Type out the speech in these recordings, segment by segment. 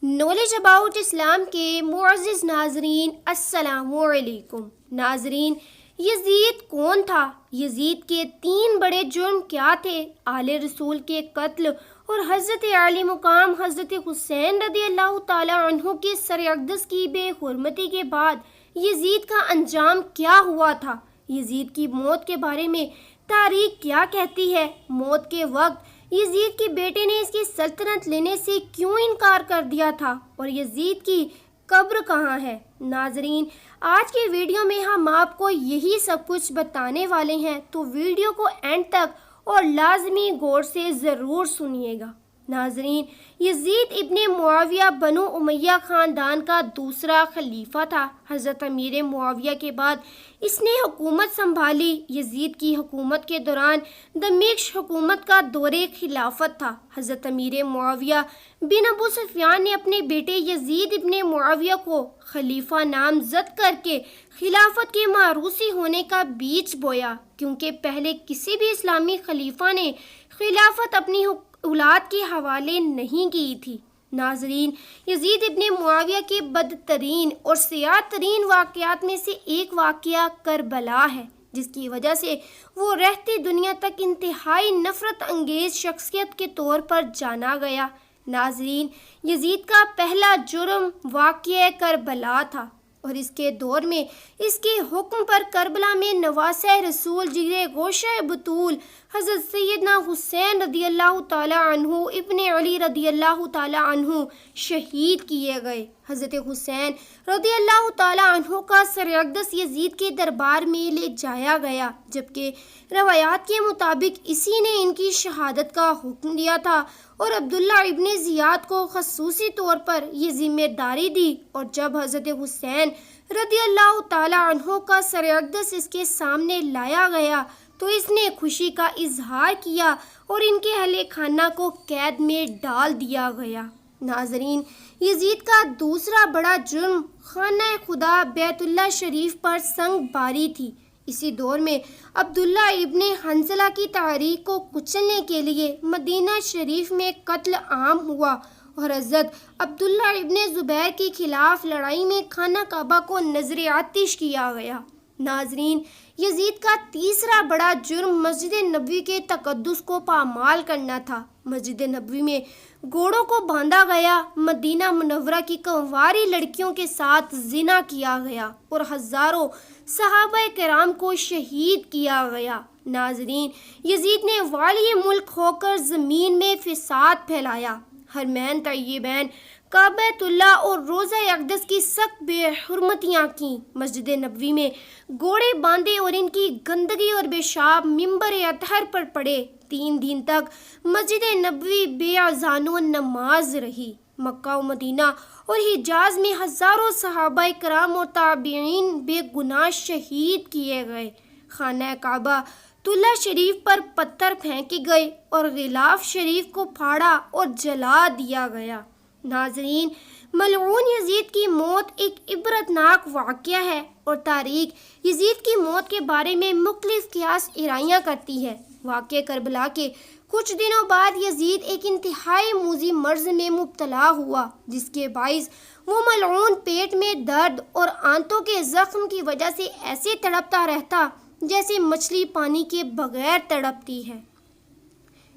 Knowledge about Islam کے معزز ناظرین السلام علیکم۔ ناظرین، یزید کون تھا؟ یزید کے 3 بڑے جرم کیا تھے؟ آل رسول کے قتل اور حضرت عالی مقام حضرت حسین رضی اللہ تعالی عنہ کے سر اقدس کی بے حرمتی کے بعد یزید کا انجام کیا ہوا تھا؟ یزید کی موت کے بارے میں تاریخ کیا کہتی ہے؟ موت کے وقت یزید کے بیٹے نے اس کی سلطنت لینے سے کیوں انکار کر دیا تھا، اور یزید کی قبر کہاں ہے؟ ناظرین، آج کی ویڈیو میں ہم آپ کو یہی سب کچھ بتانے والے ہیں، تو ویڈیو کو اینڈ تک اور لازمی غور سے ضرور سنیے گا۔ ناظرین، یزید ابن معاویہ بنو امیہ خاندان کا دوسرا خلیفہ تھا۔ حضرت امیر معاویہ کے بعد اس نے حکومت سنبھالی۔ یزید کی حکومت کے دوران دمشق حکومت کا دور خلافت تھا۔ حضرت امیر معاویہ بن ابو سفیان نے اپنے بیٹے یزید ابن معاویہ کو خلیفہ نامزد کر کے خلافت کے موروثی ہونے کا بیج بویا، کیونکہ پہلے کسی بھی اسلامی خلیفہ نے خلافت اپنی اولاد کے حوالے نہیں کی تھی۔ ناظرین، یزید ابن معاویہ کے بدترین اور سیاہ ترین واقعات میں سے ایک واقعہ کربلا ہے، جس کی وجہ سے وہ رہتی دنیا تک انتہائی نفرت انگیز شخصیت کے طور پر جانا گیا۔ ناظرین، یزید کا پہلا جرم واقعہ کربلا تھا، اور اس کے دور میں اس کے حکم پر کربلا میں نواسہ رسول جگر گوشہ بطول حضرت سیدنا حسین رضی اللہ تعالی عنہ ابن علی رضی اللہ تعالی عنہ شہید کیے گئے۔ حضرت حسین رضی اللہ تعالی عنہ کا سر اقدس یزید کے دربار میں لے جایا گیا، جبکہ روایات کے مطابق اسی نے ان کی شہادت کا حکم دیا تھا، اور عبداللہ ابن زیاد کو خصوصی طور پر یہ ذمہ داری دی۔ اور جب حضرت حسین رضی اللہ تعالی عنہ کا سر اقدس اس کے سامنے لایا گیا تو اس نے خوشی کا اظہار کیا، اور ان کے اہل خانہ کو قید میں ڈال دیا گیا۔ ناظرین، یزید کا دوسرا بڑا جرم خانہ خدا بیت اللہ شریف پر سنگ باری تھی۔ اسی دور میں عبداللہ ابن حنظلہ کی تحریک کو کچلنے کے لیے مدینہ شریف میں قتل عام ہوا، اور حضرت عبداللہ ابن زبیر کے خلاف لڑائی میں خانہ کعبہ کو نذر آتش کیا گیا۔ ناظرین، یزید کا تیسرا بڑا جرم مسجد نبوی کے تقدس کو پامال کرنا تھا۔ مسجد نبوی میں گھوڑوں کو باندھا گیا، مدینہ منورہ کی کنواری لڑکیوں کے ساتھ زنا کیا گیا، اور ہزاروں صحابہ کرام کو شہید کیا گیا۔ ناظرین، یزید نے والی ملک ہو کر زمین میں فساد پھیلایا، حرمین طیبین کعبۃ اللہ اور روضہ اقدس کی سخت بے حرمتیاں کیں، مسجد نبوی میں گھوڑے باندھے اور ان کی گندگی اور پیشاب منبر اطہر پر پڑے۔ 3 دن تک مسجد نبوی بے اذان و نماز رہی۔ مکہ و مدینہ اور حجاز میں ہزاروں صحابہ کرام اور تابعین بے گناہ شہید کیے گئے۔ خانہ کعبہ اللہ شریف پر پتھر پھینکے گئے، اور غلاف شریف کو پھاڑا اور جلا دیا گیا۔ ناظرین، ملعون یزید کی موت ایک عبرتناک واقعہ ہے، اور تاریخ یزید کی موت کے بارے میں مختلف قیاس ارائیاں کرتی ہے۔ واقعہ کربلا کے کچھ دنوں بعد یزید ایک انتہائی موذی مرض میں مبتلا ہوا، جس کے باعث وہ ملعون پیٹ میں درد اور آنتوں کے زخم کی وجہ سے ایسے تڑپتا رہتا جیسے مچھلی پانی کے بغیر تڑپتی ہے۔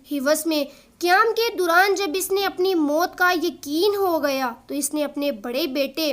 حوث میں قیام کے دوران جب اس نے اپنی موت کا یقین ہو گیا تو اس نے اپنے بڑے بیٹے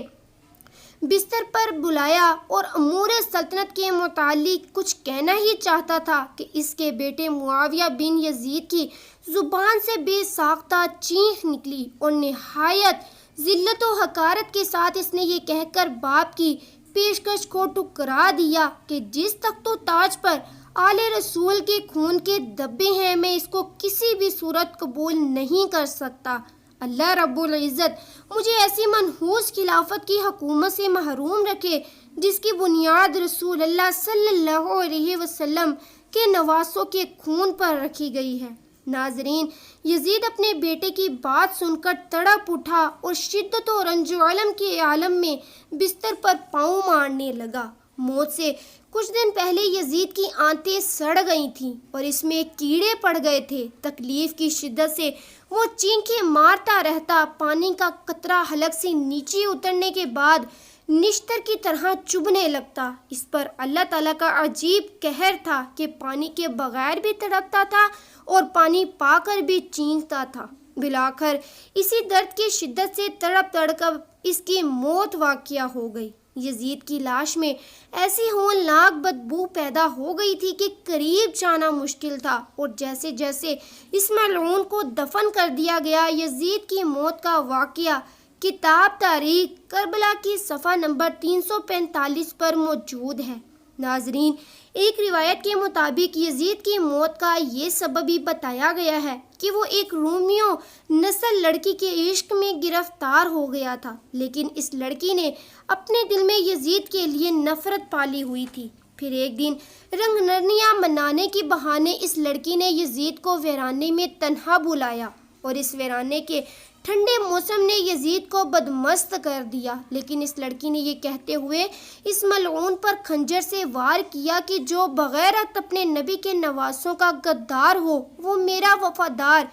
بستر پر بلایا، اور امور سلطنت کے متعلق کچھ کہنا ہی چاہتا تھا کہ اس کے بیٹے معاویہ بن یزید کی زبان سے بے ساختہ چیخ نکلی، اور نہایت ذلت و حقارت کے ساتھ اس نے یہ کہہ کر باپ کی پیشکش کو ٹکرا دیا کہ جس تخت و تاج پر آل رسول کے خون کے دبے ہیں، میں اس کو کسی بھی صورت قبول نہیں کر سکتا۔ اللہ رب العزت مجھے ایسی منحوس خلافت کی حکومت سے محروم رکھے جس کی بنیاد رسول اللہ صلی اللہ علیہ وسلم کے نواسوں کے خون پر رکھی گئی ہے۔ ناظرین، یزید اپنے بیٹے کی بات سن کر تڑپ اٹھا، اور شدت و رنج و الم کے عالم میں بستر پر پاؤں مارنے لگا، موت سے کچھ دن پہلے یزید کی آنتیں سڑ گئی تھیں اور اس میں کیڑے پڑ گئے تھے۔ تکلیف کی شدت سے وہ چینخیں مارتا رہتا، پانی کا قطرہ حلق سے نیچے اترنے کے بعد نشتر کی طرح چبھنے لگتا۔ اس پر اللہ تعالیٰ کا عجیب قہر تھا کہ پانی کے بغیر بھی تڑپتا تھا اور پانی پا کر بھی چینختا تھا۔ بالآخر اسی درد کی شدت سے تڑپ تڑپ اس کی موت واقع ہو گئی۔ یزید کی لاش میں ایسی ہولناک بدبو پیدا ہو گئی تھی کہ قریب جانا مشکل تھا، اور جیسے جیسے اس ملعون کو دفن کر دیا گیا، یزید کی موت کا واقعہ کتاب تاریخ کربلا کی صفحہ نمبر 345 پر موجود ہے۔ ناظرین، ایک روایت کے مطابق یزید کی موت کا یہ سبب بھی بتایا گیا ہے کہ وہ ایک رومیو نسل لڑکی کے عشق میں گرفتار ہو گیا تھا، لیکن اس لڑکی نے اپنے دل میں یزید کے لیے نفرت پالی ہوئی تھی۔ پھر ایک دن رنگ نرنیاں منانے کے بہانے اس لڑکی نے یزید کو ویرانے میں تنہا بلایا، اور اس ویرانے کے ٹھنڈے موسم نے یزید کو بدمست کر دیا، لیکن اس لڑکی نے یہ کہتے ہوئے اس ملعون پر خنجر سے وار کیا کہ جو بغیرت اپنے نبی کے نواسوں کا غدار ہو وہ میرا وفادار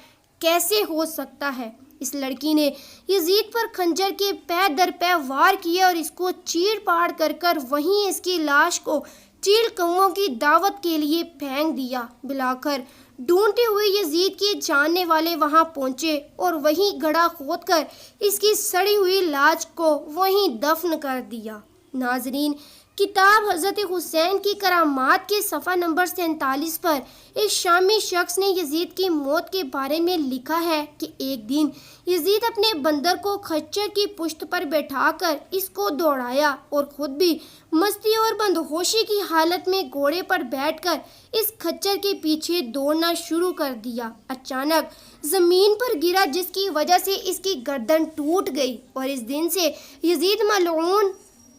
کیسے ہو سکتا ہے۔ اس لڑکی نے یزید پر خنجر کے پے در پے وار کیا اور اس کو چیر پاڑ کر وہیں اس کی لاش کو چیل کووں کی دعوت کے لیے پھینک دیا۔ بالآخر ڈھونڈتے ہوئے یزید کے جاننے والے وہاں پہنچے اور وہیں گڑھا کھود کر اس کی سڑی ہوئی لاش کو وہیں دفن کر دیا۔ ناظرین، کتاب حضرت حسین کی کرامات کے صفحہ نمبر 47 پر ایک شامی شخص نے یزید کی موت کے بارے میں لکھا ہے کہ ایک دن یزید اپنے بندر کو خچر کی پشت پر بیٹھا کر اس کو دوڑایا اور خود بھی مستی اور بندہوشی کی حالت میں گھوڑے پر بیٹھ کر اس خچر کے پیچھے دوڑنا شروع کر دیا۔ اچانک زمین پر گرا، جس کی وجہ سے اس کی گردن ٹوٹ گئی، اور اس دن سے یزید ملعون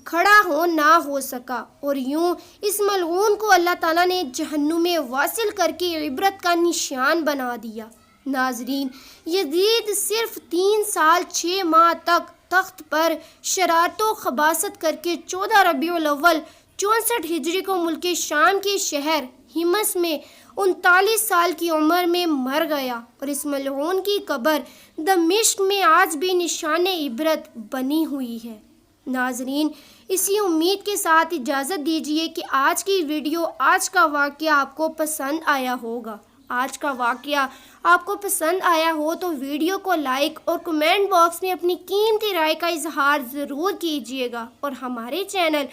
کھڑا نہ ہو سکا، اور یوں اس ملعون کو اللہ تعالیٰ نے جہنم میں واصل کر کے عبرت کا نشان بنا دیا۔ ناظرین، یزید صرف 3 سال 6 ماہ تک تخت پر شرارت و خباثت کر کے 14 ربیع الاول 64 ہجری کو ملک شام کے شہر حمص میں 39 سال کی عمر میں مر گیا، اور اس ملعون کی قبر دمشق میں آج بھی نشان عبرت بنی ہوئی ہے۔ ناظرین، اسی امید کے ساتھ اجازت دیجیے کہ آج کی ویڈیو، آج کا واقعہ آپ کو پسند آیا ہوگا۔ آج کا واقعہ آپ کو پسند آیا ہو تو ویڈیو کو لائک اور کمنٹ باکس میں اپنی قیمتی رائے کا اظہار ضرور کیجیے گا، اور ہمارے چینل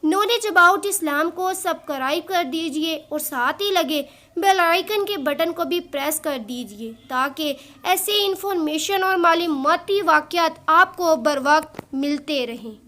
نالج اباؤٹ اسلام کو سبسکرائب کر دیجیے اور ساتھ ہی لگے بیل آئیکن کے بٹن کو بھی پریس کر دیجیے تاکہ ایسے انفارمیشن اور معلوماتی واقعات آپ کو بر وقت ملتے رہیں۔